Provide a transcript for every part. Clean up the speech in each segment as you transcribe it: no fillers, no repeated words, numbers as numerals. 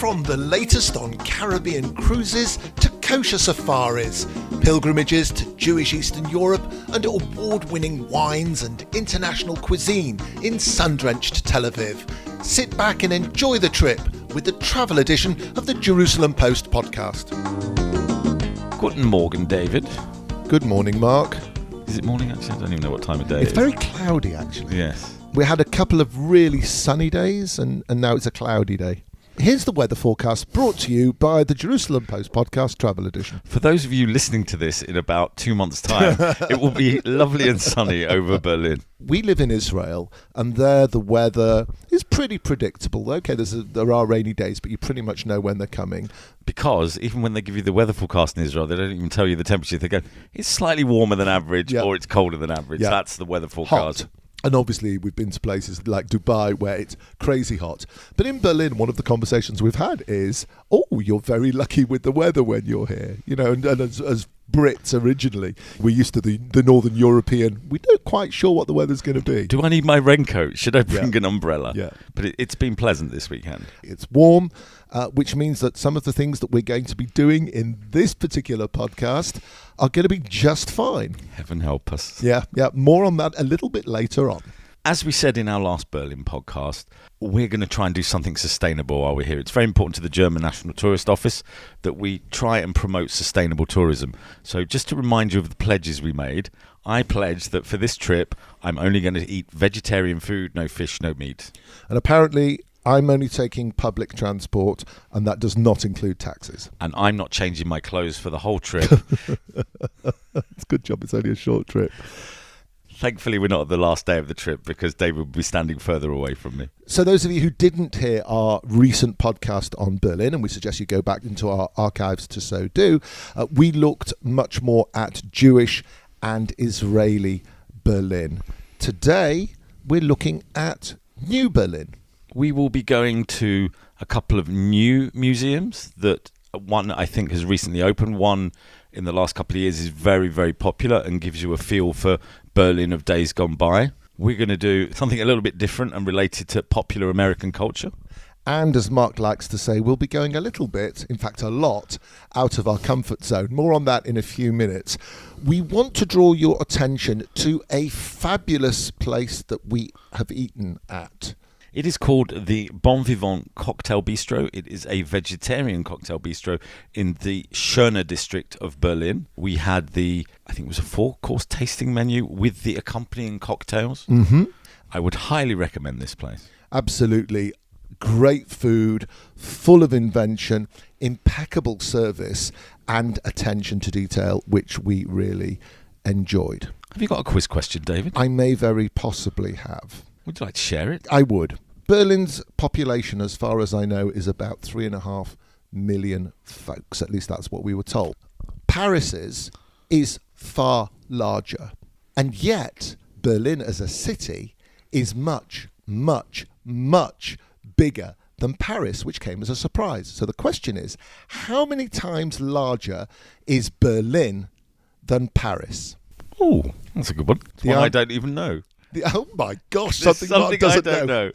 From the latest on Caribbean cruises to kosher safaris, pilgrimages to Jewish Eastern Europe, and award-winning wines and international cuisine in sun-drenched Tel Aviv. Sit back and enjoy the trip with the travel edition of the Jerusalem Post podcast. Guten Morgen, David. Good morning, Mark. Is it morning, actually? I don't even know what time of day it is. It's very cloudy, actually. Yes. We had a couple of really sunny days, and now it's a cloudy day. Here's the weather forecast brought to you by the Jerusalem Post podcast travel edition. For those of you listening to this in about 2 months' time, it will be lovely and sunny over Berlin. We live in Israel, and there the weather is pretty predictable. Okay, there are rainy days, but you pretty much know when they're coming. Because even when they give you the weather forecast in Israel, they don't even tell you the temperature. They go, it's slightly warmer than average, or it's colder than average. Yeah. That's the weather forecast. Hot. And obviously, we've been to places like Dubai where it's crazy hot. But in Berlin, one of the conversations we've had is, you're very lucky with the weather when you're here. You know, and as Brits originally, we're used to the Northern European. We're not quite sure what the weather's going to be. Do I need my raincoat? Should I bring an umbrella? Yeah. But it's been pleasant this weekend. It's warm, which means that some of the things that we're going to be doing in this particular podcast are going to be just fine. Heaven help us. Yeah. More on that a little bit later on. As we said in our last Berlin podcast, we're going to try and do something sustainable while we're here. It's very important to the German National Tourist Office that we try and promote sustainable tourism. So just to remind you of the pledges we made, I pledged that for this trip, I'm only going to eat vegetarian food, no fish, no meat. And apparently, I'm only taking public transport, and that does not include taxis. And I'm not changing my clothes for the whole trip. It's a good job it's only a short trip. Thankfully, we're not at the last day of the trip because David would be standing further away from me. So those of you who didn't hear our recent podcast on Berlin, and we suggest you go back into our archives to so do, we looked much more at Jewish and Israeli Berlin. Today, we're looking at New Berlin. We will be going to a couple of new museums that one I think has recently opened. One in the last couple of years is very, very popular and gives you a feel for Berlin of days gone by. We're going to do something a little bit different and related to popular American culture. And as Mark likes to say, we'll be going a little bit, in fact a lot, out of our comfort zone. More on that in a few minutes. We want to draw your attention to a fabulous place that we have eaten at. It is called the Bon Vivant Cocktail Bistro. It is a vegetarian cocktail bistro in the Schöner district of Berlin. We had I think it was a 4-course tasting menu with the accompanying cocktails. Mm-hmm. I would highly recommend this place. Absolutely. Great food, full of invention, impeccable service, and attention to detail, which we really enjoyed. Have you got a quiz question, David? I may very possibly have. Would you like to share it? I would. Berlin's population, as far as I know, is about 3.5 million folks. At least that's what we were told. Paris's is far larger. And yet, Berlin as a city is much, much, much bigger than Paris, which came as a surprise. So the question is, how many times larger is Berlin than Paris? Oh, that's a good one. It's one I don't even know. Oh my gosh, There's something Mark doesn't I don't know.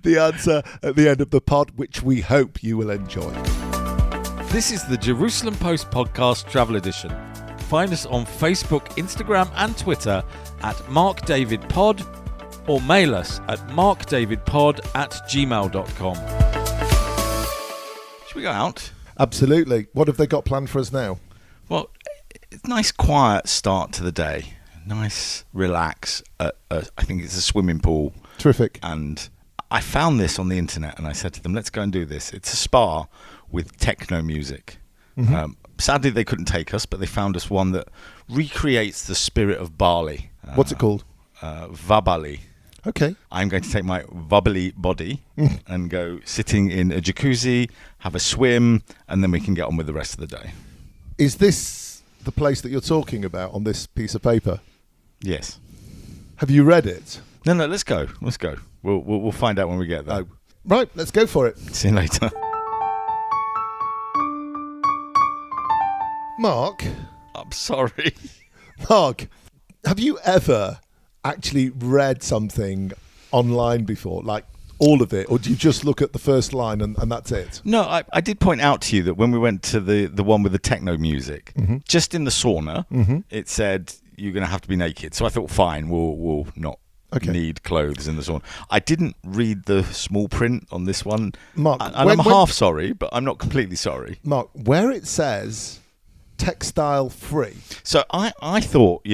The answer at the end of the pod, which we hope you will enjoy. This is the Jerusalem Post Podcast Travel Edition. Find us on Facebook, Instagram and Twitter at MarkDavidPod or mail us at markdavidpod@gmail.com. Should we go out? Absolutely. What have they got planned for us now? Well, it's a nice quiet start to the day. Nice, relax. I think it's a swimming pool. Terrific. And I found this on the internet and I said to them, let's go and do this. It's a spa with techno music. Mm-hmm. Sadly, they couldn't take us, but they found us one that recreates the spirit of Bali. What's it called? Vabali. Okay. I'm going to take my wobbly body and go sitting in a jacuzzi, have a swim, and then we can get on with the rest of the day. Is this the place that you're talking about on this piece of paper? Yes. Have you read it? No, let's go. Let's go. We'll find out when we get there. Oh, right, let's go for it. See you later. Mark? I'm sorry. Mark, have you ever actually read something online before? Like all of it, or do you just look at the first line and that's it? No, I did point out to you that when we went to the one with the techno music, just in the sauna, it said you're going to have to be naked. So I thought, fine, we'll not need clothes in the sauna. I didn't read the small print on this one. Mark, and I'm half sorry, but I'm not completely sorry. Mark, where it says textile free. So I thought,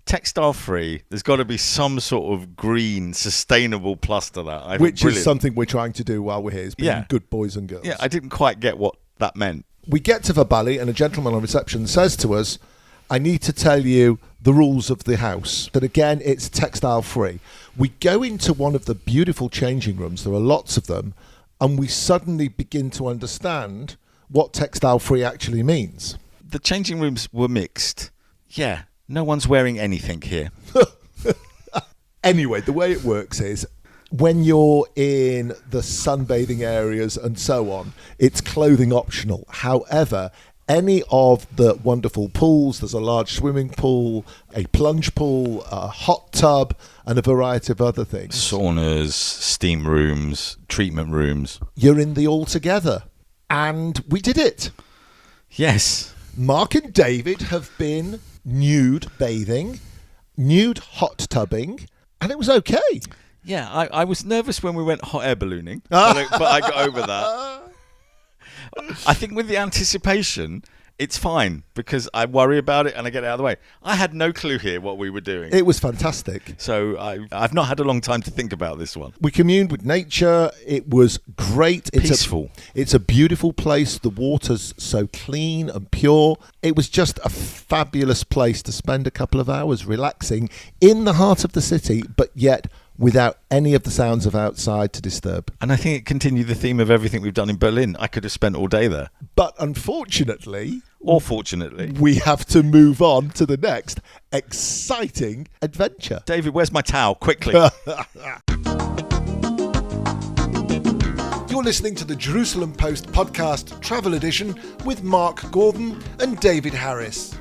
textile free, there's got to be some sort of green, sustainable plus to that. Which is something we're trying to do while we're here, is being good boys and girls. Yeah, I didn't quite get what that meant. We get to Verbali and a gentleman on reception says to us, I need to tell you the rules of the house. That again, it's textile free. We go into one of the beautiful changing rooms, there are lots of them, and we suddenly begin to understand what textile free actually means. The changing rooms were mixed. Yeah, no one's wearing anything here. Anyway, the way it works is when you're in the sunbathing areas and so on, it's clothing optional. However, any of the wonderful pools, there's a large swimming pool, a plunge pool, a hot tub, and a variety of other things. Saunas, steam rooms, treatment rooms. You're in the all together. And we did it. Yes. Mark and David have been nude bathing, nude hot tubbing, and it was okay. Yeah, I was nervous when we went hot air ballooning, but I got over that. I think with the anticipation, it's fine because I worry about it and I get it out of the way. I had no clue here what we were doing. It was fantastic. So I've not had a long time to think about this one. We communed with nature. It was great. Peaceful. It's a beautiful place. The water's so clean and pure. It was just a fabulous place to spend a couple of hours relaxing in the heart of the city, but yet without any of the sounds of outside to disturb. And I think it continued the theme of everything we've done in Berlin. I could have spent all day there. But unfortunately, or fortunately, we have to move on to the next exciting adventure. David, where's my towel? Quickly. You're listening to the Jerusalem Post podcast travel edition with Mark Gordon and David Harris.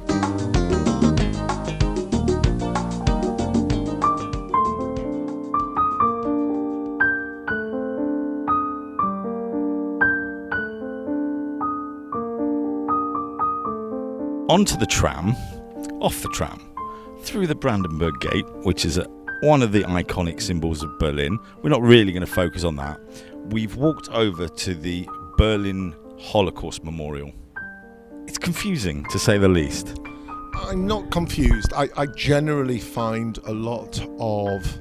Onto the tram, off the tram, through the Brandenburg Gate, which is one of the iconic symbols of Berlin. We're not really going to focus on that. We've walked over to the Berlin Holocaust Memorial. It's confusing, to say the least. I'm not confused. I generally find a lot of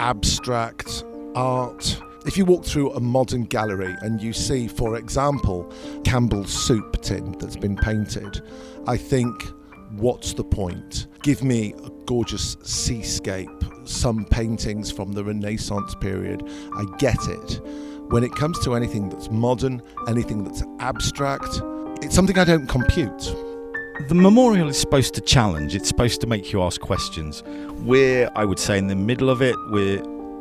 abstract art. If you walk through a modern gallery and you see, for example, Campbell's soup tin that's been painted, I think, what's the point? Give me a gorgeous seascape, some paintings from the Renaissance period. I get it. When it comes to anything that's modern, anything that's abstract, it's something I don't compute. The memorial is supposed to challenge. It's supposed to make you ask questions. We're, I would say, in the middle of it.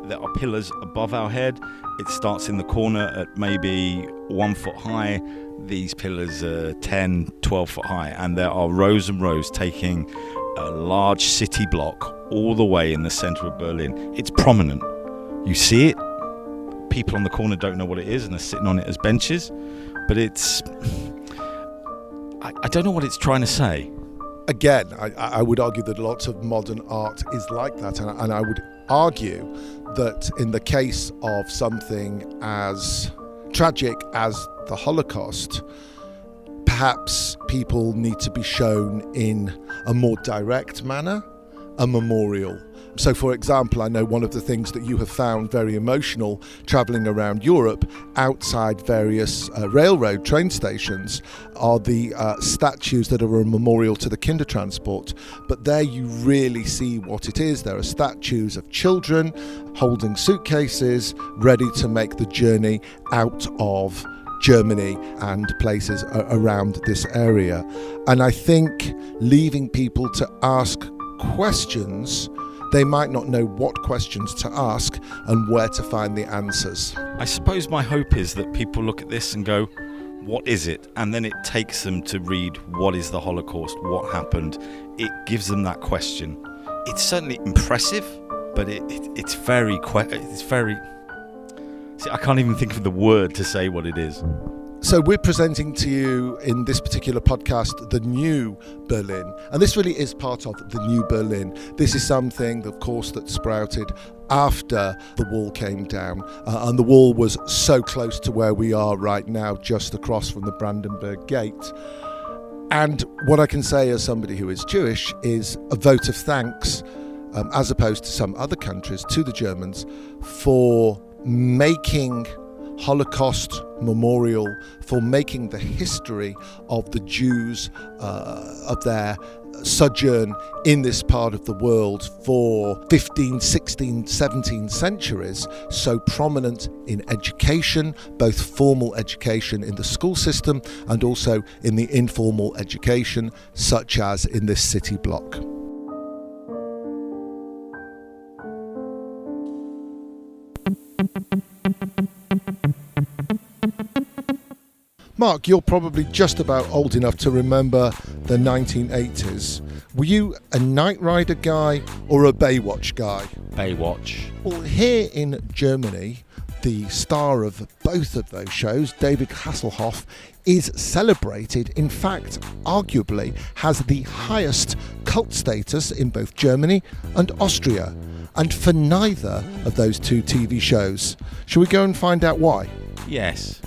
There are pillars above our head. It starts in the corner at maybe 1 foot high. These pillars are 10, 12 foot high. And there are rows and rows taking a large city block all the way in the centre of Berlin. It's prominent. You see it. People on the corner don't know what it is and they're sitting on it as benches. But it's... I don't know what it's trying to say. Again, I would argue that lots of modern art is like that. And I would argue that in the case of something as tragic as the Holocaust, perhaps people need to be shown in a more direct manner, a memorial. So, for example, I know one of the things that you have found very emotional travelling around Europe outside various railroad train stations are the statues that are a memorial to the Kindertransport. But there you really see what it is. There are statues of children holding suitcases, ready to make the journey out of Germany and places around this area. And I think leaving people to ask questions, they might not know what questions to ask and where to find the answers. I suppose my hope is that people look at this and go, what is it? And then it takes them to read, what is the Holocaust? What happened? It gives them that question. It's certainly impressive, but it's very See, I can't even think of the word to say what it is. So we're presenting to you in this particular podcast the new Berlin, and this really is part of the new Berlin. This is something, of course, that sprouted after the wall came down, and the wall was so close to where we are right now, just across from the Brandenburg Gate. And what I can say as somebody who is Jewish is a vote of thanks, as opposed to some other countries, to the Germans for making Holocaust memorial, for making the history of the Jews, of their sojourn in this part of the world for 15, 16, 17 centuries so prominent in education, both formal education in the school system and also in the informal education, such as in this city block. Mark, you're probably just about old enough to remember the 1980s. Were you a Knight Rider guy or a Baywatch guy? Baywatch. Well, here in Germany, the star of both of those shows, David Hasselhoff, is celebrated, in fact, arguably has the highest cult status in both Germany and Austria, and for neither of those two TV shows. Shall we go and find out why? Yes.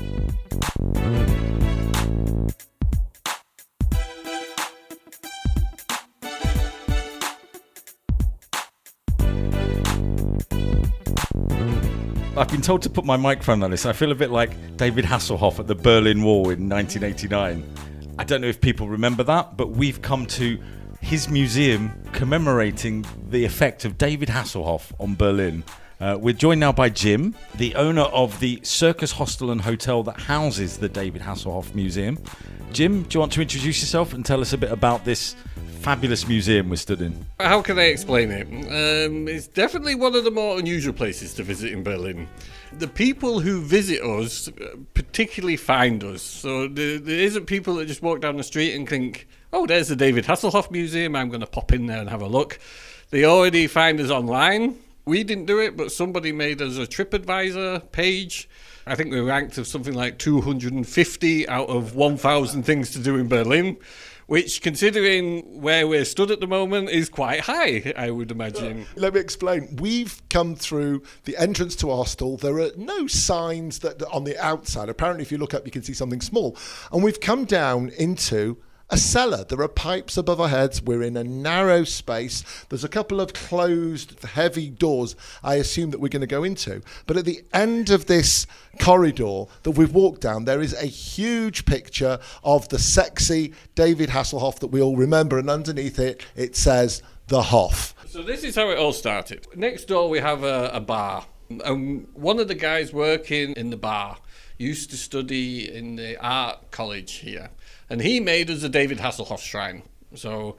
I've been told to put my microphone on this. I feel a bit like David Hasselhoff at the Berlin Wall in 1989. I don't know if people remember that, but we've come to his museum commemorating the effect of David Hasselhoff on Berlin. We're joined now by Jim, the owner of the Circus Hostel and Hotel that houses the David Hasselhoff Museum. Jim, do you want to introduce yourself and tell us a bit about this fabulous museum we're stood in? How can I explain it? It's definitely one of the more unusual places to visit in Berlin. The people who visit us particularly find us. So there isn't people that just walk down the street and think, oh, there's the David Hasselhoff Museum, I'm going to pop in there and have a look. They already find us online. We didn't do it, but somebody made us a TripAdvisor page. I think we ranked of something like 250 out of 1,000 things to do in Berlin, which, considering where we're stood at the moment, is quite high, I would imagine. Let me explain. We've come through the entrance to our hostel. There are no signs that on the outside. Apparently, if you look up, you can see something small. And we've come down into a cellar. There are pipes above our heads. We're in a narrow space. There's a couple of closed, heavy doors I assume that we're going to go into. But at the end of this corridor that we've walked down, there is a huge picture of the sexy David Hasselhoff that we all remember. And underneath it, it says, The Hoff. So this is how it all started. Next door, we have a bar. And one of the guys working in the bar used to study in the art college here. And he made us a David Hasselhoff shrine. So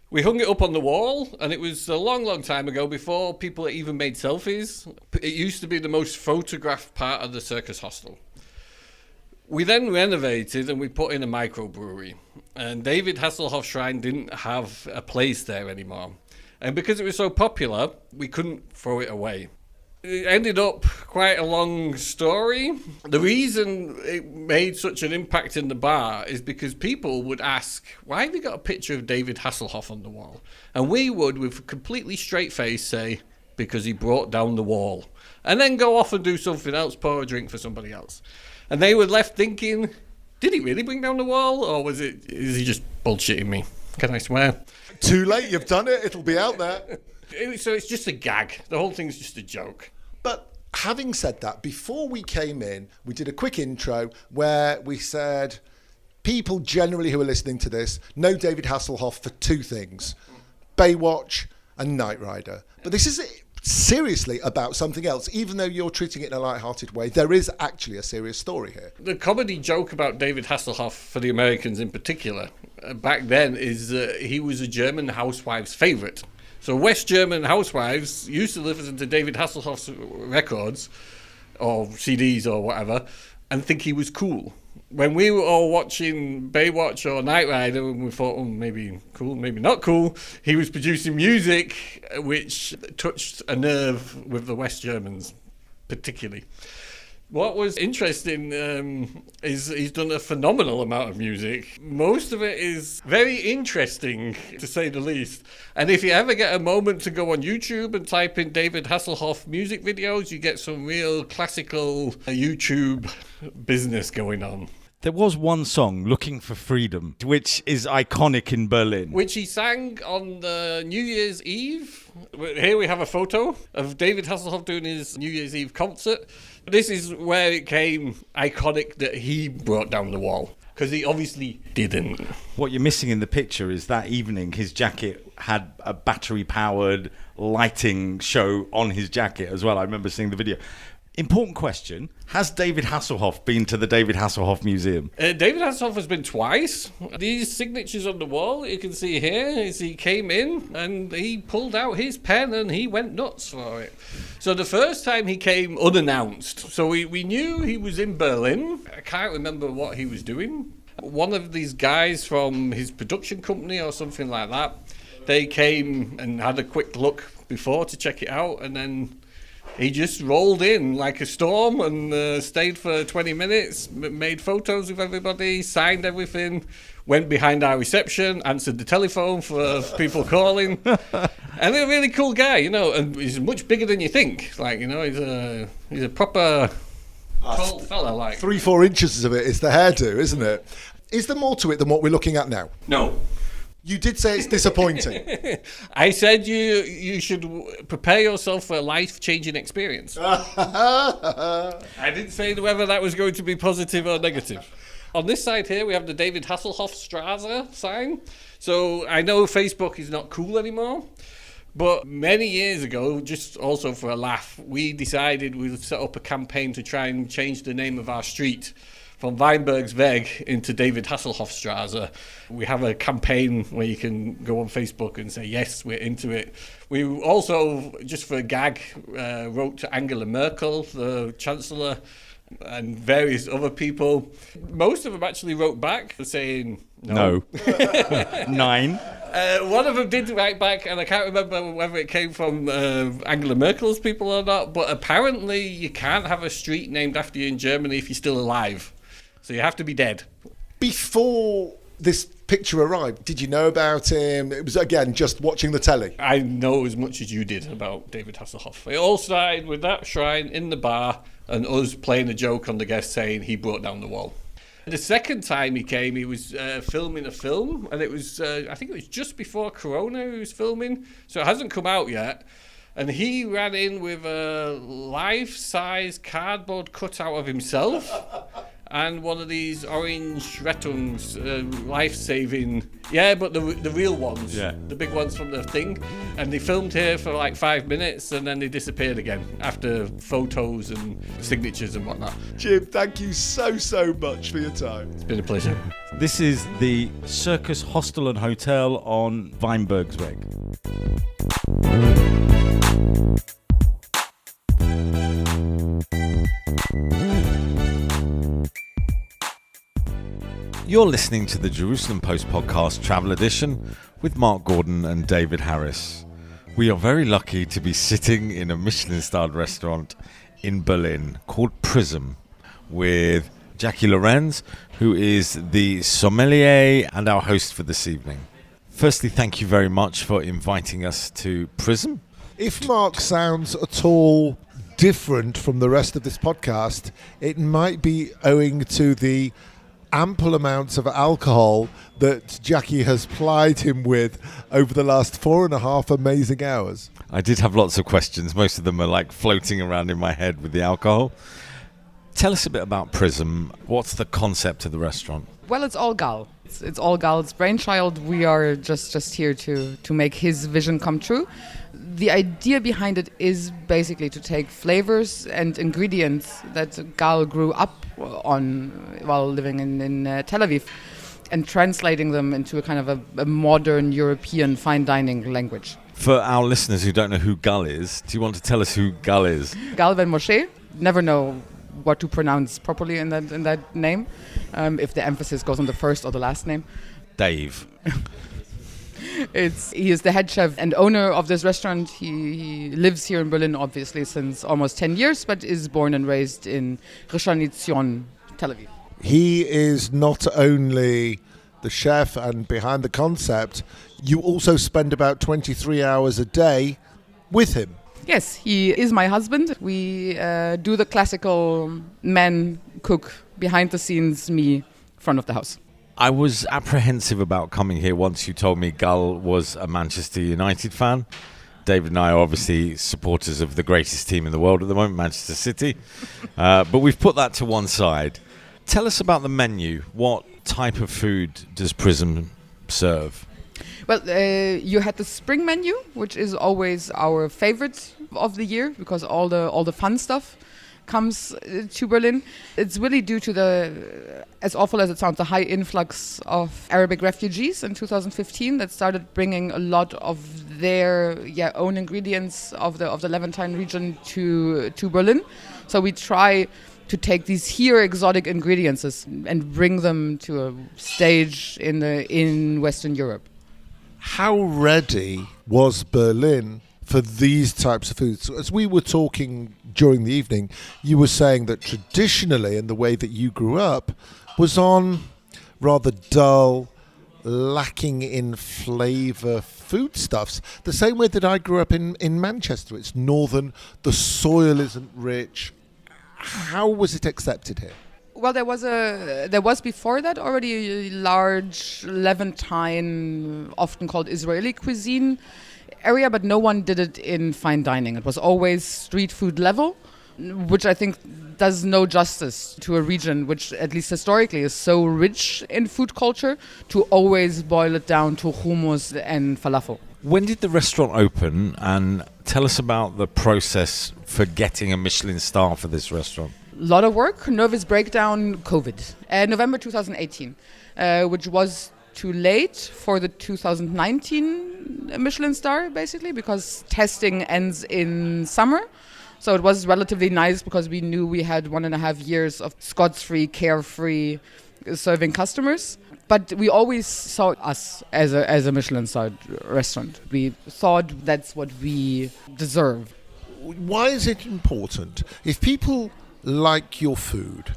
we hung it up on the wall, and it was a long, long time ago, before people even made selfies. It used to be the most photographed part of the Circus Hostel. We then renovated and we put in a microbrewery. And David Hasselhoff shrine didn't have a place there anymore. And because it was so popular, we couldn't throw it away. It ended up quite a long story. The reason it made such an impact in the bar is because people would ask, why have you got a picture of David Hasselhoff on the wall? And we would, with a completely straight face, say, because he brought down the wall. And then go off and do something else, pour a drink for somebody else. And they were left thinking, did he really bring down the wall? Or is he just bullshitting me? Can I swear? Too late, you've done it. It'll be out there. So it's just a gag. The whole thing's just a joke. But having said that, before we came in, we did a quick intro where we said people generally who are listening to this know David Hasselhoff for two things, Baywatch and Knight Rider. But this is seriously about something else. Even though you're treating it in a light-hearted way, there is actually a serious story here. The comedy joke about David Hasselhoff, for the Americans in particular, back then is he was a German housewife's favourite. So West German housewives used to listen to David Hasselhoff's records or CDs or whatever and think he was cool. When we were all watching Baywatch or Knight Rider, and we thought, oh, maybe cool, maybe not cool, he was producing music which touched a nerve with the West Germans. particularly. What was interesting is he's done a phenomenal amount of music. Most of it is very interesting, to say the least. And if you ever get a moment to go on YouTube and type in David Hasselhoff music videos, you get some real classical YouTube business going on. There was one song, Looking for Freedom, which is iconic in Berlin. Which he sang on the New Year's Eve. Here we have a photo of David Hasselhoff doing his New Year's Eve concert. This is where it came iconic that he brought down the wall, because he obviously didn't. What you're missing in the picture is that evening his jacket had a battery-powered lighting show on his jacket as well. I remember seeing the video. Important question. Has David Hasselhoff been to the David Hasselhoff Museum? David Hasselhoff has been twice. These signatures on the wall, you can see here, is he came in and he pulled out his pen and he went nuts for it. So the first time he came unannounced. So we knew he was in Berlin. I can't remember what he was doing. One of these guys from his production company or something like that, they came and had a quick look before to check it out, and then he just rolled in like a storm and stayed for 20 minutes, made photos of everybody, signed everything, went behind our reception, answered the telephone for people calling. And a really cool guy, you know, and he's much bigger than you think. Like, you know, he's a proper tall fella. Like 3-4 inches of it is the hairdo, isn't it? Is there more to it than what we're looking at now? No. You did say it's disappointing. I said you should prepare yourself for a life-changing experience. I didn't say whether that was going to be positive or negative. On this side here, we have the David Hasselhoff Straße sign. So I know Facebook is not cool anymore, but many years ago, just also for a laugh, we decided we'd set up a campaign to try and change the name of our street from Weinbergsweg into David Hasselhoff Straße. We have a campaign where you can go on Facebook and say, yes, we're into it. We also, just for a gag, wrote to Angela Merkel, the Chancellor, and various other people. Most of them actually wrote back saying no. 9. One of them did write back, and I can't remember whether it came from Angela Merkel's people or not, but apparently you can't have a street named after you in Germany if you're still alive. So you have to be dead. Before this picture arrived, did you know about him? It was, again, just watching the telly. I know as much as you did about David Hasselhoff. It all started with that shrine in the bar and us playing a joke on the guest saying he brought down the wall. The second time he came, he was filming a film, and it was, I think it was just before Corona he was filming, so it hasn't come out yet. And he ran in with a life-size cardboard cutout of himself and one of these orange Rettungs, life-saving, but the real ones, the big ones from the thing. And they filmed here for like 5 minutes and then they disappeared again after photos and signatures and whatnot. Jim, thank you so much for your time. It's been a pleasure. This is the Circus Hostel and Hotel on Weinbergsweg. You're listening to the Jerusalem Post podcast Travel Edition with Mark Gordon and David Harris. We are very lucky to be sitting in a Michelin-starred restaurant in Berlin called Prism with Jackie Lorenz, who is the sommelier and our host for this evening. Firstly, thank you very much for inviting us to Prism. If Mark sounds at all different from the rest of this podcast, it might be owing to the ample amounts of alcohol that Jackie has plied him with over the last 4.5 amazing hours. I did have lots of questions. Most of them are like floating around in my head with the alcohol. Tell us a bit about Prism. What's the concept of the restaurant? Well, it's all Gal. It's all Gal's brainchild. We are just here to make his vision come true. The idea behind it is basically to take flavors and ingredients that Gal grew up on while living in Tel Aviv and translating them into a kind of a modern European fine dining language. For our listeners who don't know who Gal is, do you want to tell us who Gal is? Gal Ben Moshe. Never know what to pronounce properly in that name, if the emphasis goes on the first or the last name. Dave. He is the head chef and owner of this restaurant. He lives here in Berlin, obviously, since almost 10 years, but is born and raised in Rishon LeZion, Tel Aviv. He is not only the chef and behind the concept, you also spend about 23 hours a day with him. Yes, he is my husband. We do the classical man cook, behind the scenes, me, front of the house. I was apprehensive about coming here once you told me Gull was a Manchester United fan. David and I are obviously supporters of the greatest team in the world at the moment, Manchester City. But we've put that to one side. Tell us about the menu. What type of food does Prism serve? Well, you had the spring menu, which is always our favorite of the year because all the fun stuff comes to Berlin. It's really due to the, as awful as it sounds, the high influx of Arabic refugees in 2015 that started bringing a lot of their own ingredients of the Levantine region to Berlin. So we try to take these here exotic ingredients and bring them to a stage in Western Europe. How ready was Berlin for these types of foods? As we were talking during the evening, you were saying that traditionally, and the way that you grew up, was on rather dull, lacking in flavour foodstuffs. The same way that I grew up in Manchester. It's northern, the soil isn't rich. How was it accepted here? Well, there was before that already a large Levantine, often called Israeli cuisine area, but no one did it in fine dining. It was always street food level, which I think does no justice to a region which, at least historically, is so rich in food culture, to always boil it down to hummus and falafel. When did the restaurant open? And tell us about the process for getting a Michelin star for this restaurant. A lot of work, nervous breakdown, COVID. November 2018, which was too late for the 2019 Michelin star, basically, because testing ends in summer. So it was relatively nice because we knew we had 1.5 years of Scots-free, carefree serving customers. But we always saw us as a Michelin-starred restaurant. We thought that's what we deserve. Why is it important? If people like your food,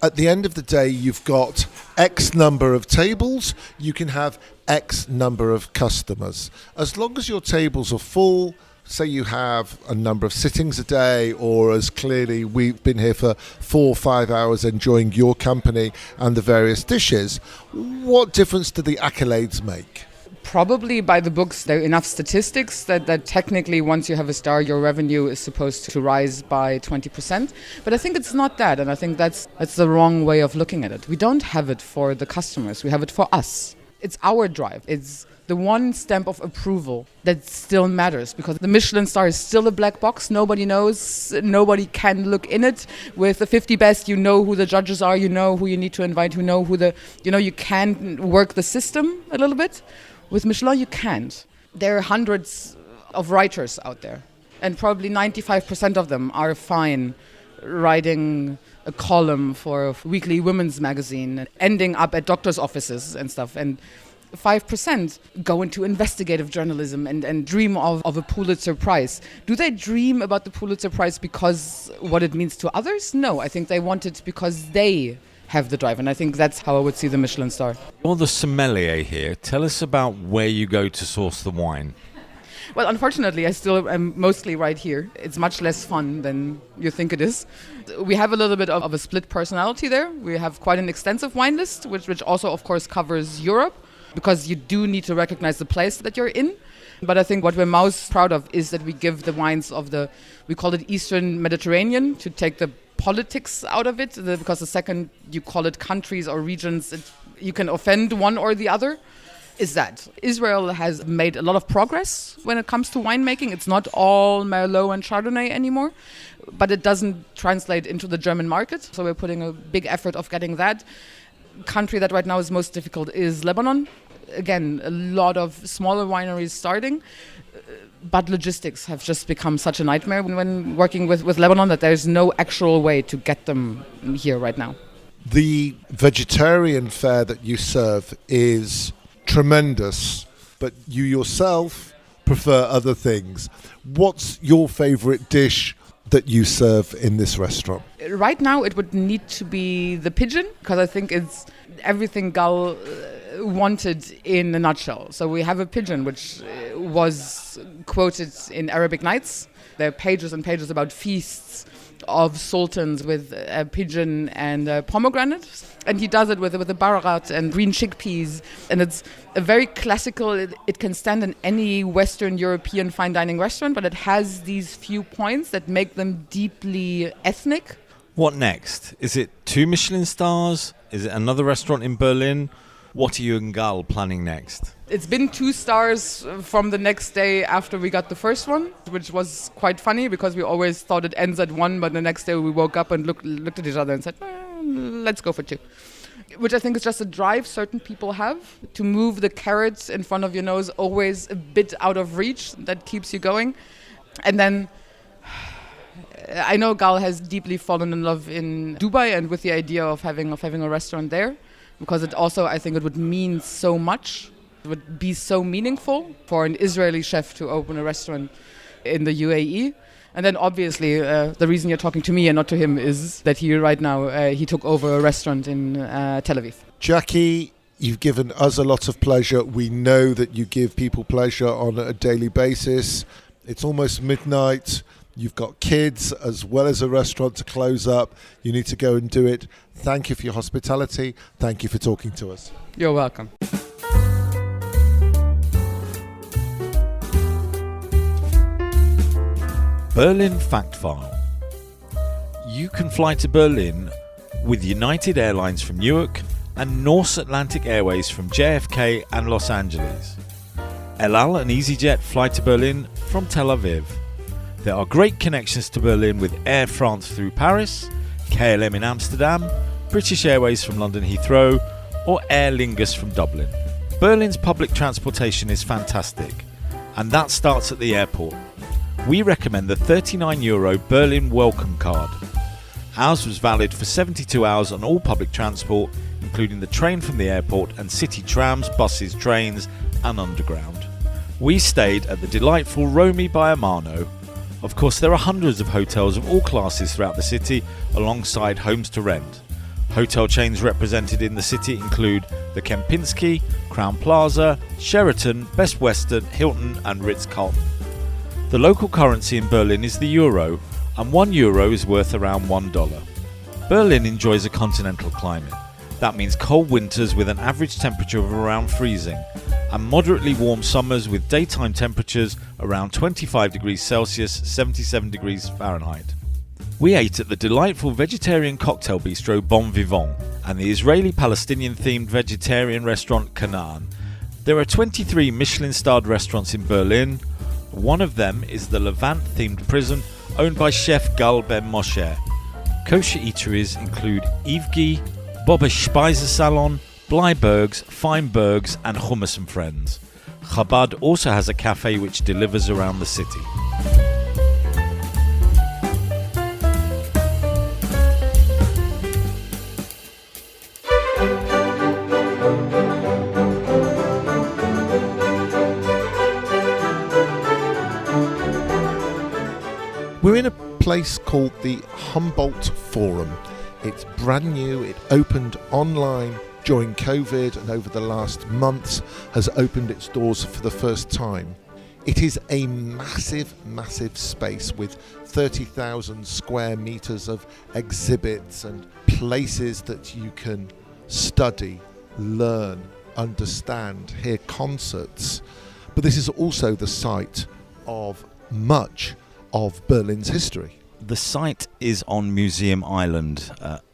at the end of the day, you've got X number of tables, you can have X number of customers. As long as your tables are full, say you have a number of sittings a day, or as clearly we've been here for 4 or 5 hours enjoying your company and the various dishes, what difference do the accolades make? Probably by the books, there are enough statistics that technically once you have a star, your revenue is supposed to rise by 20%. But I think it's not that, and I think that's the wrong way of looking at it. We don't have it for the customers, we have it for us. It's our drive. It's the one stamp of approval that still matters, because the Michelin star is still a black box. Nobody knows, nobody can look in it. With the 50 best, you know who the judges are, you know who you need to invite, you can work the system a little bit. With Michelin, you can't. There are hundreds of writers out there, and probably 95% of them are fine writing a column for a weekly women's magazine, and ending up at doctors' offices and stuff. And 5% go into investigative journalism and dream of a Pulitzer Prize. Do they dream about the Pulitzer Prize because what it means to others? No, I think they want it because they have the drive, and I think that's how I would see the Michelin star. You're the sommelier here. Tell us about where you go to source the wine. Well, unfortunately, I still am mostly right here. It's much less fun than you think it is. We have a little bit of a split personality there. We have quite an extensive wine list, which also, of course, covers Europe, because you do need to recognize the place that you're in. But I think what we're most proud of is that we give the wines of we call it Eastern Mediterranean, to take the politics out of it, because the second you call it countries or regions, you can offend one or the other. Is that Israel has made a lot of progress when it comes to winemaking. It's not all Merlot and Chardonnay anymore, but it doesn't translate into the German market. So we're putting a big effort of getting that. Country that right now is most difficult is Lebanon. Again, a lot of smaller wineries starting, but logistics have just become such a nightmare when working with Lebanon, that there's no actual way to get them here right now. The vegetarian fare that you serve is tremendous, but but you yourself prefer other things. What's your favourite dish that you serve in this restaurant? Right now, it would need to be the pigeon, because I think it's everything Gal wanted in a nutshell. So we have a pigeon, which was quoted in Arabic Nights. There are pages and pages about feasts of sultans with a pigeon and a pomegranate. And he does it with the bararat and green chickpeas. And it's a very classical, it can stand in any Western European fine dining restaurant, but it has these few points that make them deeply ethnic. What next? Is it 2 Michelin stars? Is it another restaurant in Berlin? What are you and Gal planning next? It's been 2 stars from the next day after we got the first one, which was quite funny because we always thought it ends at 1, but the next day we woke up and looked at each other and said, let's go for 2. Which I think is just a drive certain people have to move the carrots in front of your nose always a bit out of reach. That keeps you going. And then I know Gal has deeply fallen in love in Dubai and with the idea of having a restaurant there, because it also, I think it would mean so much. It would be so meaningful for an Israeli chef to open a restaurant in the UAE. And then obviously the reason you're talking to me and not to him is that he right now, he took over a restaurant in Tel Aviv. Jackie, you've given us a lot of pleasure. We know that you give people pleasure on a daily basis. It's almost midnight. You've got kids as well as a restaurant to close up. You need to go and do it. Thank you for your hospitality. Thank you for talking to us. You're welcome. Berlin Fact File. You can fly to Berlin with United Airlines from Newark and North Atlantic Airways from JFK and Los Angeles. El Al and EasyJet fly to Berlin from Tel Aviv. There are great connections to Berlin with Air France through Paris, KLM in Amsterdam, British Airways from London Heathrow, or Aer Lingus from Dublin. Berlin's public transportation is fantastic, and that starts at the airport. We recommend the €39 Berlin Welcome Card. Ours was valid for 72 hours on all public transport, including the train from the airport and city trams, buses, trains, and underground. We stayed at the delightful Romy by Amano. Of course, there are hundreds of hotels of all classes throughout the city, alongside homes to rent. Hotel chains represented in the city include the Kempinski, Crown Plaza, Sheraton, Best Western, Hilton, and Ritz-Carlton. The local currency in Berlin is the euro, and €1 is worth around $1. Berlin enjoys a continental climate. That means cold winters with an average temperature of around freezing, and moderately warm summers with daytime temperatures around 25 degrees Celsius, 77 degrees Fahrenheit. We ate at the delightful vegetarian cocktail bistro Bon Vivant and the Israeli-Palestinian-themed vegetarian restaurant Canaan. There are 23 Michelin-starred restaurants in Berlin. One of them is the Levant-themed prison owned by chef Gal Ben Moshe. Kosher eateries include Ivgi, Bobish Speisesalon, Bleibergs, Feinbergs, and Hummus and Friends. Chabad also has a cafe which delivers around the city. We're in a place called the Humboldt Forum. It's brand new. It opened online during COVID and over the last months has opened its doors for the first time. It is a massive, massive space with 30,000 square meters of exhibits and places that you can study, learn, understand, hear concerts. But this is also the site of much of Berlin's history. The site is on Museum Island,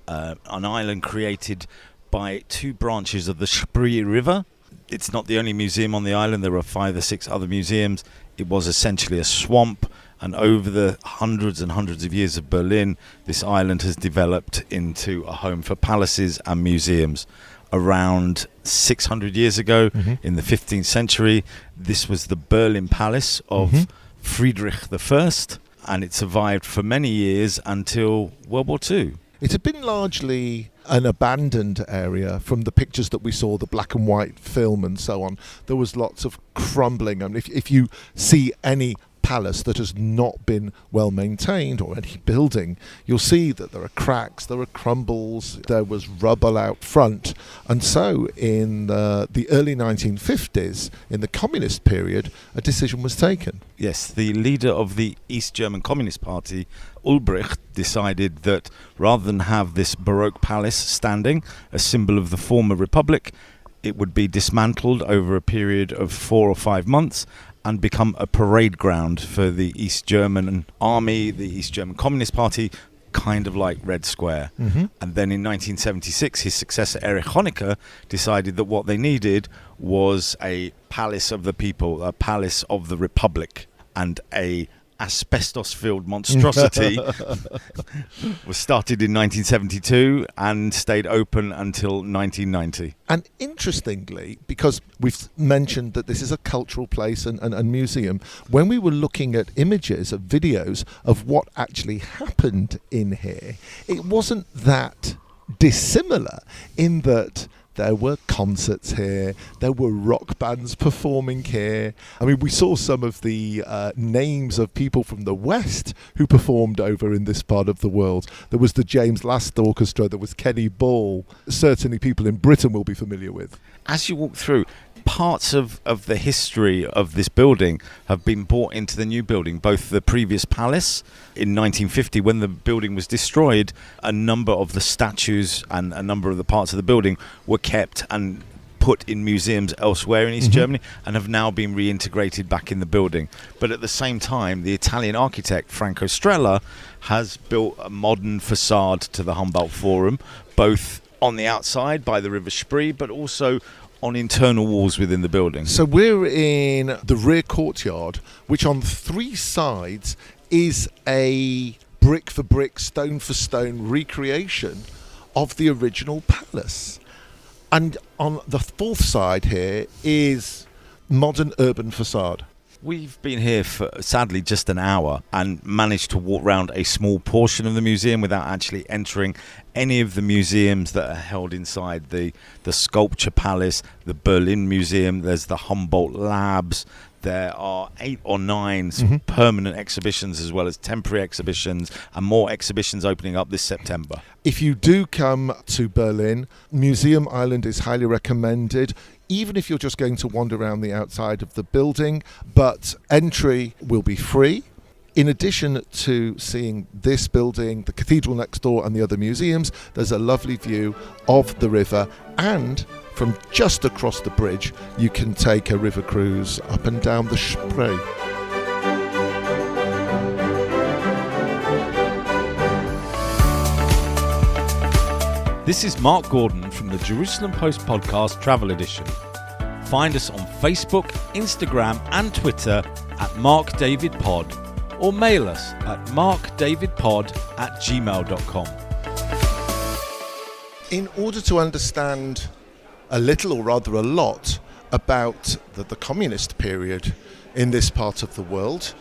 an island created by 2 branches of the Spree River. It's not the only museum on the island. There are 5 or 6 other museums. It was essentially a swamp, and over the hundreds and hundreds of years of Berlin, this island has developed into a home for palaces and museums. Around 600 years ago, in the 15th century, this was the Berlin Palace of Friedrich I, and it survived for many years until World War II. It had been largely an abandoned area. From the pictures that we saw, the black and white film and so on, there was lots of crumbling. I mean, if you see any palace that has not been well maintained, or any building, you'll see that there are cracks, there are crumbles, there was rubble out front. And so in the early 1950s, in the communist period, a decision was taken. Yes, the leader of the East German Communist Party, Ulbricht, decided that rather than have this Baroque palace standing, a symbol of the former republic, it would be dismantled over a period of 4 or 5 months and become a parade ground for the East German army, the East German Communist Party, kind of like Red Square. Mm-hmm. And then in 1976, his successor Erich Honecker decided that what they needed was a palace of the people, a palace of the republic, and a asbestos-filled monstrosity was started in 1972 and stayed open until 1990. And interestingly, because we've mentioned that this is a cultural place and museum, when we were looking at images of videos of what actually happened in here, it wasn't that dissimilar in that there were concerts here, there were rock bands performing here. I mean, we saw some of the names of people from the West who performed over in this part of the world. There was the James Last Orchestra, there was Kenny Ball. Certainly people in Britain will be familiar with. As you walk through, parts of the history of this building have been brought into the new building, both the previous palace in 1950 when the building was destroyed. A number of the statues and a number of the parts of the building were kept and put in museums elsewhere in East Germany and have now been reintegrated back in the building. But at the same time, the Italian architect Franco Strella has built a modern facade to the Humboldt Forum, both on the outside by the River Spree, but also on internal walls within the building. So we're in the rear courtyard, which on 3 sides is a brick for brick, stone for stone recreation of the original palace. And on the 4th side here is modern urban facade. We've been here for, sadly, just an hour and managed to walk around a small portion of the museum without actually entering any of the museums that are held inside the Sculpture Palace, the Berlin Museum, there's the Humboldt Labs. There are 8 or 9 permanent exhibitions as well as temporary exhibitions, and more exhibitions opening up this September. If you do come to Berlin, Museum Island is highly recommended, even if you're just going to wander around the outside of the building, but entry will be free. In addition to seeing this building, the cathedral next door and the other museums, there's a lovely view of the river, and from just across the bridge you can take a river cruise up and down the Spree. This is Mark Gordon from the Jerusalem Post Podcast Travel Edition. Find us on Facebook, Instagram and Twitter at MarkDavidPod, or mail us at markdavidpod@gmail.com. In order to understand a little, or rather a lot, about the communist period in this part of the world,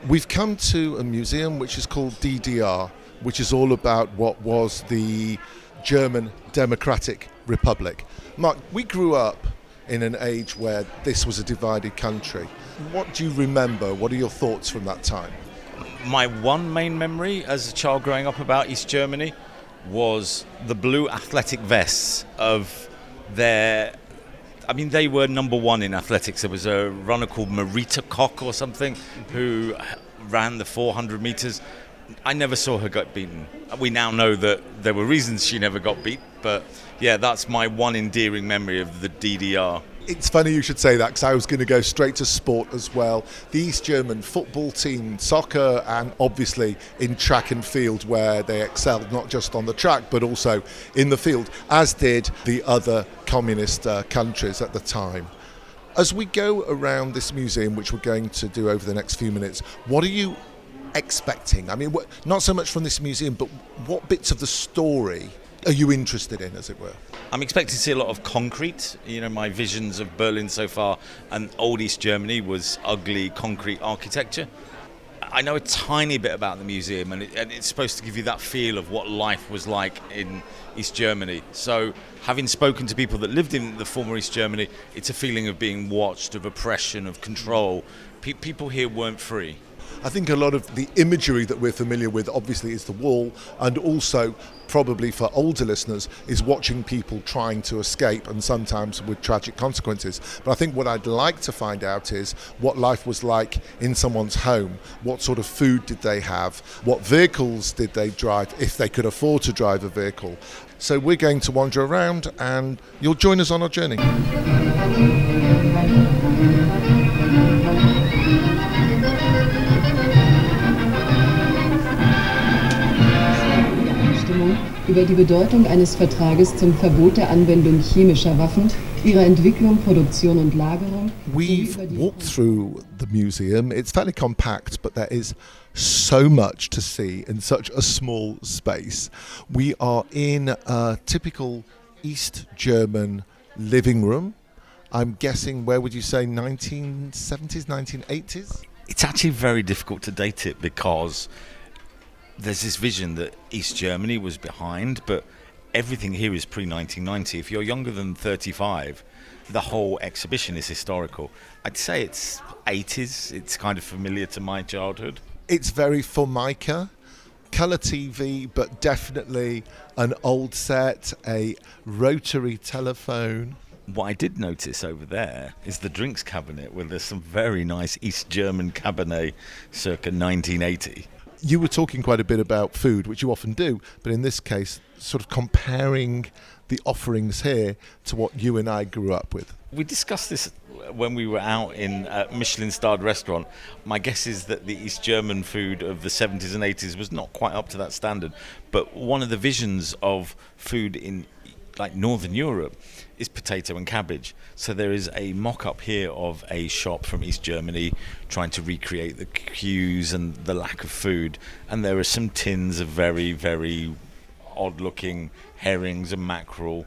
we've come to a museum which is called DDR, which is all about what was the German Democratic Republic. Mark, we grew up in an age where this was a divided country. What do you remember? What are your thoughts from that time? My one main memory as a child growing up about East Germany was the blue athletic vests of their... I mean, they were number 1 in athletics. There was a runner called Marita Koch or something who ran the 400 metres. I never saw her get beaten. We now know that there were reasons she never got beat, but yeah, that's my one endearing memory of the DDR. It's funny you should say that, because I was going to go straight to sport as well. The East German football team, soccer, and obviously in track and field, where they excelled not just on the track but also in the field, as did the other communist countries at the time. As we go around this museum, which we're going to do over the next few minutes, what are you expecting? I mean, not so much from this museum, but what bits of the story are you interested in, as it were? I'm expecting to see a lot of concrete. You know, my visions of Berlin so far and old East Germany was ugly concrete architecture. I know a tiny bit about the museum, and it's supposed to give you that feel of what life was like in East Germany. So, having spoken to people that lived in the former East Germany, it's a feeling of being watched, of oppression, of control. People here weren't free. I think a lot of the imagery that we're familiar with obviously is the wall, and also probably for older listeners is watching people trying to escape, and sometimes with tragic consequences. But I think what I'd like to find out is what life was like in someone's home. What sort of food did they have? What vehicles did they drive, if they could afford to drive a vehicle? So we're going to wander around, and you'll join us on our journey. Über die Bedeutung eines Vertrages zum Verbot der Anwendung chemischer Waffen, ihrer Entwicklung, Produktion und Lagerung. We've walked through the museum. It's fairly compact, but there is so much to see in such a small space. We are in a typical East German living room. I'm guessing, where would you say, 1970s, 1980s? It's actually very difficult to date it because there's this vision that East Germany was behind, but everything here is pre-1990. If you're younger than 35, the whole exhibition is historical. I'd say it's 80s. It's kind of familiar to my childhood. It's very Formica, colour TV, but definitely an old set, a rotary telephone. What I did notice over there is the drinks cabinet, where there's some very nice East German Cabernet circa 1980. You were talking quite a bit about food, which you often do, but in this case, sort of comparing the offerings here to what you and I grew up with. We discussed this when we were out in a Michelin-starred restaurant. My guess is that the East German food of the 70s and 80s was not quite up to that standard, but one of the visions of food in like Northern Europe is potato and cabbage. So there is a mock-up here of a shop from East Germany trying to recreate the queues and the lack of food, and there are some tins of very, very odd-looking herrings and mackerel.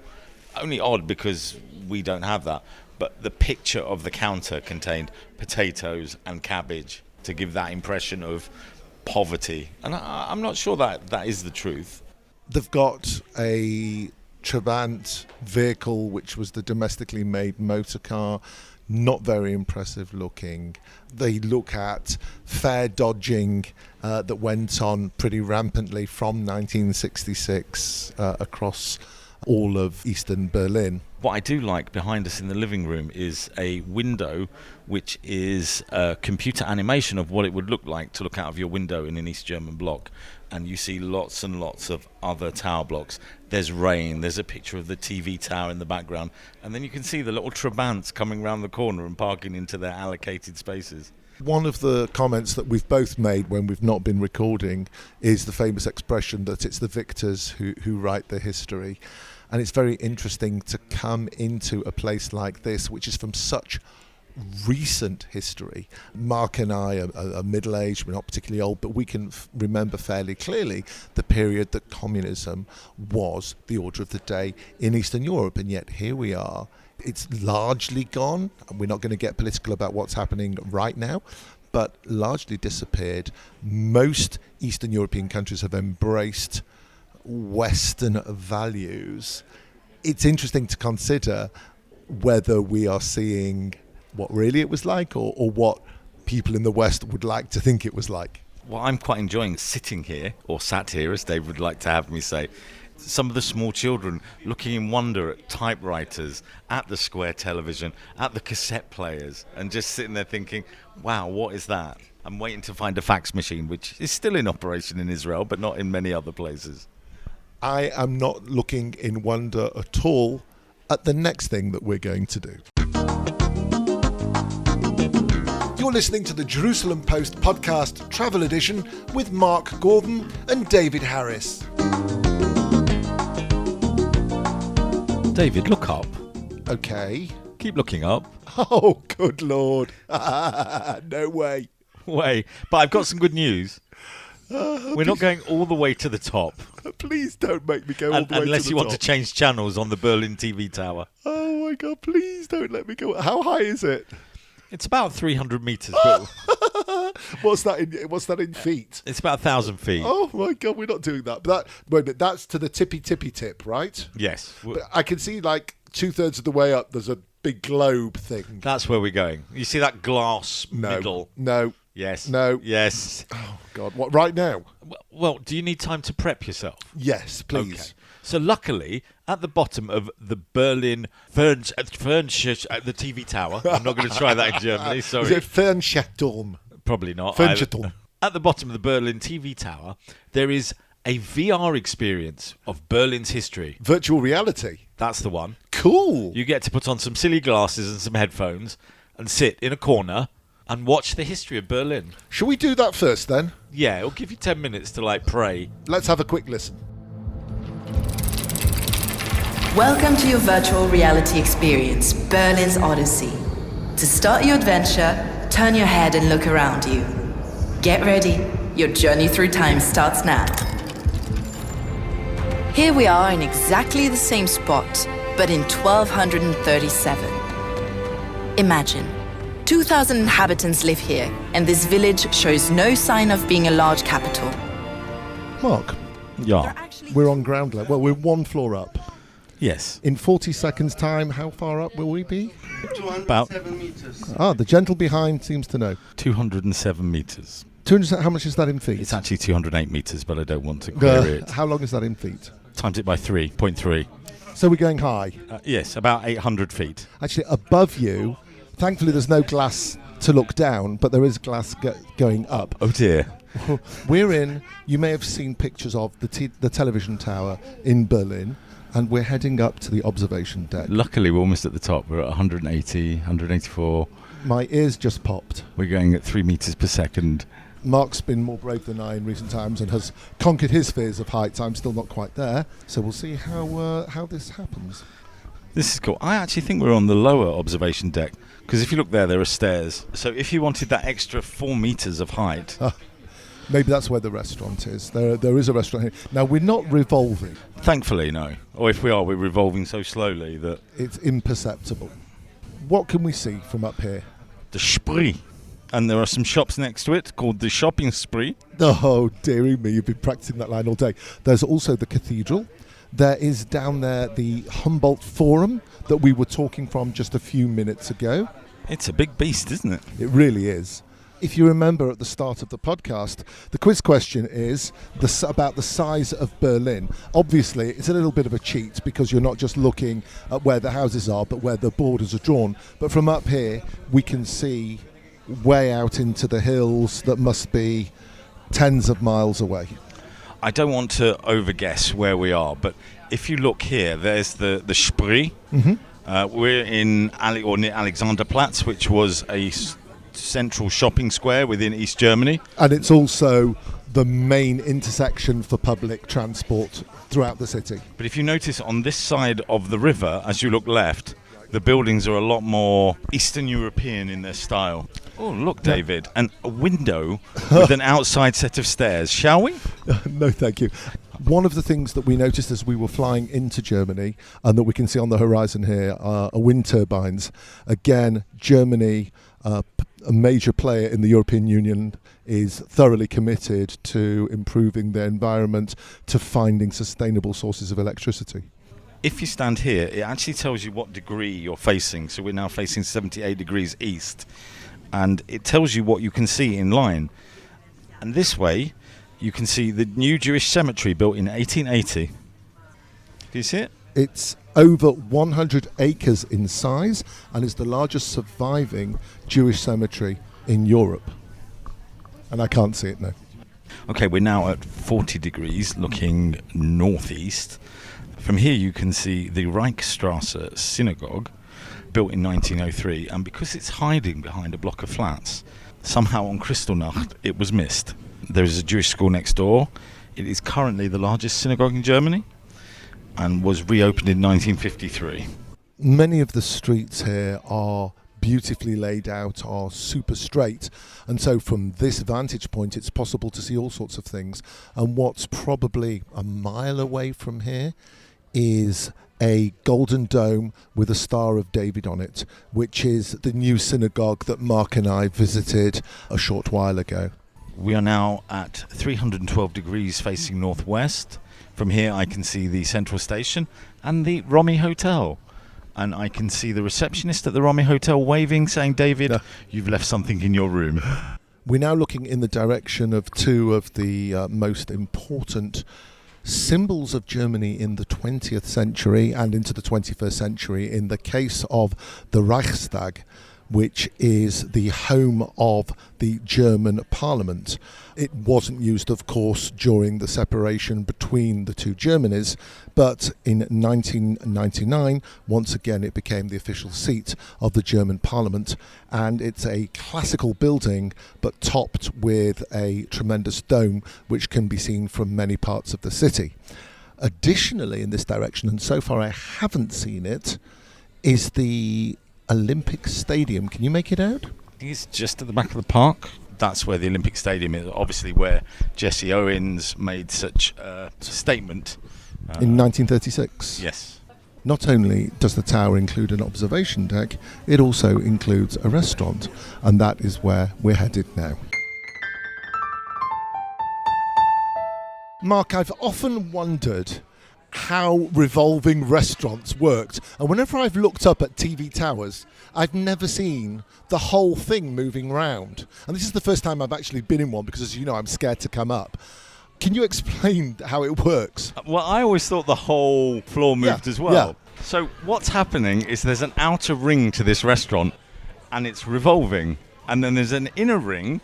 Only odd because we don't have that, but the picture of the counter contained potatoes and cabbage to give that impression of poverty, and I'm not sure that is the truth. They've got a Trabant vehicle, which was the domestically made motor car, not very impressive looking. They look at fare dodging that went on pretty rampantly from 1966 across all of Eastern Berlin. What I do like behind us in the living room is a window which is a computer animation of what it would look like to look out of your window in an East German block. And you see lots and lots of other tower blocks. There's rain, there's a picture of the TV tower in the background, and then you can see the little Trabants coming round the corner and parking into their allocated spaces. One of the comments that we've both made when we've not been recording is the famous expression that it's the victors who write the history. And it's very interesting to come into a place like this, which is from such recent history. Mark and I are middle-aged, we're not particularly old, but we can remember fairly clearly the period that communism was the order of the day in Eastern Europe, and yet here we are. It's largely gone, and we're not going to get political about what's happening right now, but largely disappeared. Most Eastern European countries have embraced Western values. It's interesting to consider whether we are seeing what really it was like, or what people in the West would like to think it was like. Well, I'm quite enjoying sitting here, or sat here as Dave would like to have me say. Some of the small children looking in wonder at typewriters, at the square television, at the cassette players, and just sitting there thinking, wow, what is that? I'm waiting to find a fax machine, which is still in operation in Israel, but not in many other places. I am not looking in wonder at all at the next thing that we're going to do. You're listening to the Jerusalem Post podcast travel edition with Mark Gordon and David Harris. David, look up. Okay. Keep looking up. Oh, good Lord. No way. Wait, but I've got some good news. We're not going all the way to the top. Please don't make me go all the way to the top. Unless you want to change channels on the Berlin TV tower. Oh my God, please don't let me go. How high is it? It's about 300 metres. But What's that in feet? it's about 1,000 feet. Oh my God, we're not doing that. But wait a minute, that's to the tippy tip, right? Yes. But I can see like 2/3 of the way up. There's a big globe thing. That's where we're going. You see that glass middle? No. Yes. No. Yes. Oh God, what? Right now? Well, do you need time to prep yourself? Yes, please. Okay. So luckily, at the bottom of the Berlin the TV tower. I'm not going to try that in Germany. Sorry. Is it Fernsehturm? Probably not. Fernsehturm. At the bottom of the Berlin TV tower, there is a VR experience of Berlin's history. Virtual reality. That's the one. Cool. You get to put on some silly glasses and some headphones and sit in a corner and watch the history of Berlin. Shall we do that first then? Yeah, it'll give you 10 minutes to pray. Let's have a quick listen. Welcome to your virtual reality experience, Berlin's Odyssey. To start your adventure, turn your head and look around you. Get ready, your journey through time starts now. Here we are in exactly the same spot, but in 1237. Imagine, 2,000 inhabitants live here, and this village shows no sign of being a large capital. Mark, Yeah. we're on ground level. Well, we're one floor up. Yes. In 40 seconds' time, how far up will we be? 207 meters. Ah, the gentle behind seems to know. 207 metres. 200. How much is that in feet? It's actually 208 metres, but I don't want to query it. How long is that in feet? Times it by 3.3. So we're going high. Yes, about 800 feet. Actually, above you, thankfully there's no glass to look down, but there is glass going up. Oh dear. We're in, you may have seen pictures of the television tower in Berlin, and we're heading up to the observation deck. Luckily, we're almost at the top. We're at 180, 184. My ears just popped. We're going at 3 metres per second. Mark's been more brave than I in recent times and has conquered his fears of heights. I'm still not quite there, so we'll see how this happens. This is cool. I actually think we're on the lower observation deck, because if you look there are stairs. So if you wanted that extra 4 metres of height... Maybe that's where the restaurant is. There is a restaurant here. Now, we're not revolving. Thankfully, no. Or if we are, we're revolving so slowly that... It's imperceptible. What can we see from up here? The Spree. And there are some shops next to it called the Shopping Spree. Oh, dearie me, you've been practicing that line all day. There's also the cathedral. There is down there the Humboldt Forum that we were talking from just a few minutes ago. It's a big beast, isn't it? It really is. If you remember at the start of the podcast, the quiz question is about the size of Berlin. Obviously, it's a little bit of a cheat because you're not just looking at where the houses are, but where the borders are drawn. But from up here, we can see way out into the hills that must be tens of miles away. I don't want to overguess where we are, but if you look here, there's the Spree. Mm-hmm. We're in near Alexanderplatz, which was a central shopping square within East Germany. And it's also the main intersection for public transport throughout the city. But if you notice on this side of the river, as you look left, the buildings are a lot more Eastern European in their style. Oh, look, David, and a window with an outside set of stairs. Shall we? No, thank you. One of the things that we noticed as we were flying into Germany and that we can see on the horizon here are wind turbines. Again, Germany, a major player in the European Union, is thoroughly committed to improving their environment, to finding sustainable sources of electricity. If you stand here, it actually tells you what degree you're facing. So we're now facing 78 degrees east. And it tells you what you can see in line. And this way, you can see the new Jewish cemetery built in 1880. Do you see it? It's over 100 acres in size and is the largest surviving Jewish cemetery in Europe. And I can't see it now. Okay, we're now at 40 degrees looking northeast. From here you can see the Reichsstrasse synagogue, built in 1903, and because it's hiding behind a block of flats, somehow on Kristallnacht it was missed. There is a Jewish school next door. It is currently the largest synagogue in Germany and was reopened in 1953. Many of the streets here are beautifully laid out, are super straight, and so from this vantage point it's possible to see all sorts of things. And what's probably a mile away from here is a golden dome with a Star of David on it, which is the new synagogue that Mark and I visited a short while ago. We are now at 312 degrees facing northwest. From here I can see the central station and the Romy Hotel. And I can see the receptionist at the Romy Hotel waving, saying, David, you've left something in your room. We're now looking in the direction of two of the most important symbols of Germany in the 20th century and into the 21st century. In the case of the Reichstag, which is the home of the German parliament. It wasn't used, of course, during the separation between the two Germanys, but in 1999, once again, it became the official seat of the German parliament, and it's a classical building, but topped with a tremendous dome, which can be seen from many parts of the city. Additionally, in this direction, and so far I haven't seen it, is the Olympic Stadium. Can you make it out? It's just at the back of the park. That's where the Olympic Stadium is, obviously where Jesse Owens made such a statement. In 1936? Yes. Not only does the tower include an observation deck, it also includes a restaurant, and that is where we're headed now. Mark, I've often wondered how revolving restaurants worked, and whenever I've looked up at TV towers, I've never seen the whole thing moving round, and this is the first time I've actually been in one because, as you know, I'm scared to come up. Can you explain how it works? Well, I always thought the whole floor moved as well. Yeah. So what's happening is there's an outer ring to this restaurant and it's revolving, and then there's an inner ring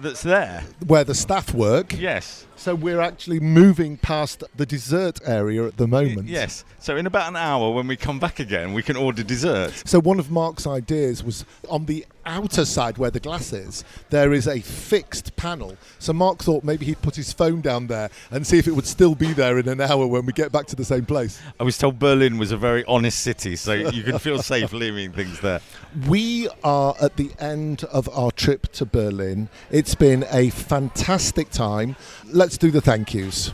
that's there where the staff work. Yes. So we're actually moving past the dessert area at the moment. Yes. So in about an hour, when we come back again, we can order dessert. So one of Mark's ideas was on the outer side where the glass is, there is a fixed panel. So Mark thought maybe he'd put his phone down there and see if it would still be there in an hour when we get back to the same place. I was told Berlin was a very honest city, so you can feel safe leaving things there. We are at the end of our trip to Berlin. It's been a fantastic time. Let's do the thank yous.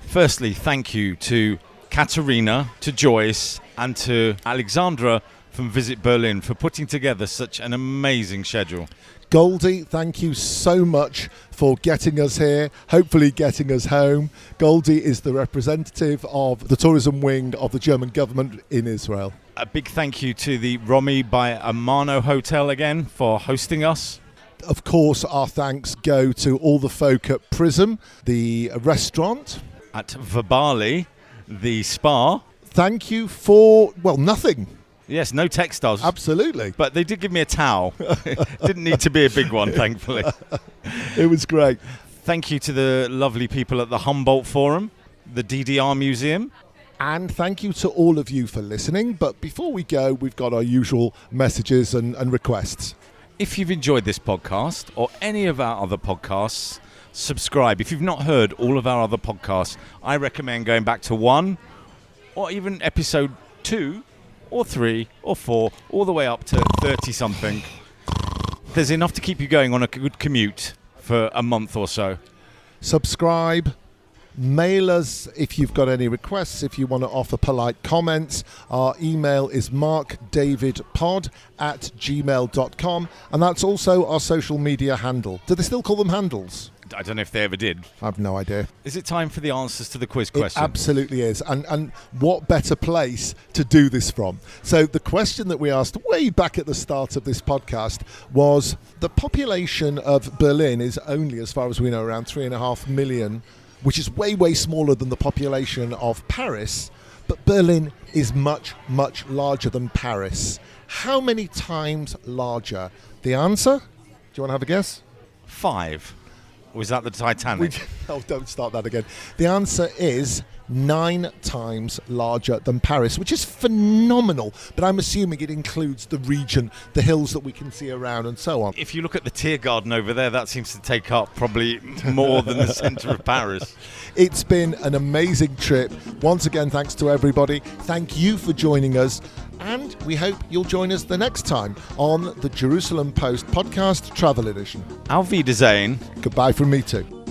Firstly, thank you to Katerina, to Joyce, and to Alexandra from Visit Berlin for putting together such an amazing schedule. Goldie, thank you so much for getting us here, hopefully getting us home. Goldie is the representative of the tourism wing of the German government in Israel. A big thank you to the Romy by Amano Hotel again for hosting us. Of course, our thanks go to all the folk at Prism, the restaurant. At Verbali, the spa. Thank you for, well, nothing. Yes, no textiles. Absolutely. But they did give me a towel. Didn't need to be a big one, thankfully. It was great. Thank you to the lovely people at the Humboldt Forum, the DDR Museum. And thank you to all of you for listening. But before we go, we've got our usual messages and requests. If you've enjoyed this podcast or any of our other podcasts, subscribe. If you've not heard all of our other podcasts, I recommend going back to 1 or even episode 2 or 3 or 4, all the way up to 30-something. There's enough to keep you going on a good commute for a month or so. Subscribe. Mail us if you've got any requests, if you want to offer polite comments. Our email is markdavidpod@gmail.com, and that's also our social media handle. Do they still call them handles? I don't know if they ever did. I have no idea. Is it time for the answers to the quiz question? It absolutely is. And what better place to do this from? So the question that we asked way back at the start of this podcast was, the population of Berlin is only, as far as we know, around 3.5 million, which is way, way smaller than the population of Paris. But Berlin is much, much larger than Paris. How many times larger? The answer? Do you want to have a guess? 5. Was that the Titanic? Oh, don't start that again. The answer is 9 times larger than Paris, which is phenomenal. But I'm assuming it includes the region, the hills that we can see around and so on. If you look at the Tiergarten over there, that seems to take up probably more than the centre of Paris. It's been an amazing trip. Once again, thanks to everybody. Thank you for joining us. And we hope you'll join us the next time on the Jerusalem Post Podcast Travel Edition. Auf Wiedersehen. Goodbye from me too.